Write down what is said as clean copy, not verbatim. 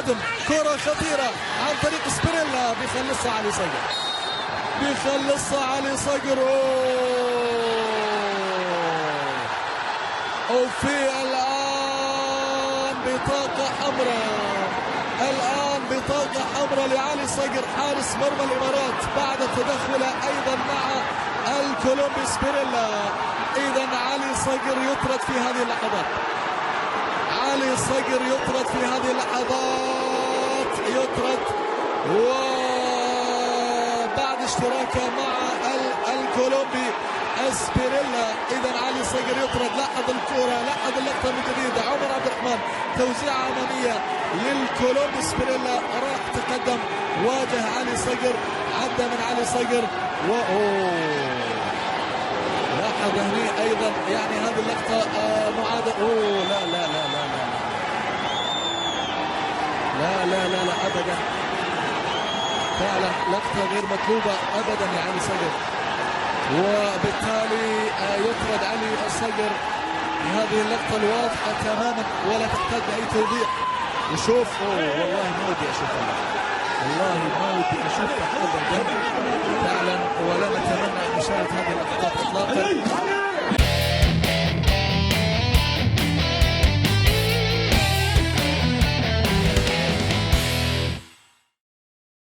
القدم. كرة خطيرة عن طريق سبيريلا، بيخلصها علي صقر، بيخلصها علي صقر. وفي الآن بطاقة حمراء، الآن بطاقة حمراء لعلي صقر حارس مرمى الإمارات بعد تدخله أيضا مع الكولومبي سبيريلا. إذا علي صقر يطرد في هذه اللحظات، علي صقر يطرد في هذه اللحظات، يطرد وبعد اشتراكه مع الكولومبي سبيريلا. إذا علي صقر يطرد. لاحظ الكرة، لاحظ اللقطة من جديد. عمر عبد الرحمن توزيعة أمامية للكولومبي سبيريلا، راح تقدم، واجه علي صقر، عدى من علي صقر لاحظ هني أيضا يعني هذه اللقطة معادة. لا لا لا لا لا لا لا لا لا أبدا، فعلا لقطة غير مطلوبة أبدا لعلي صقر، وبالتالي يطرد علي صقر. هذه اللقطة الواضحة تماما ولا تحتاج أي توضيح. وشوف والله ما ودي أشوف، والله ما ودي أشوف أبدا فعلا، ولا نتمنى أن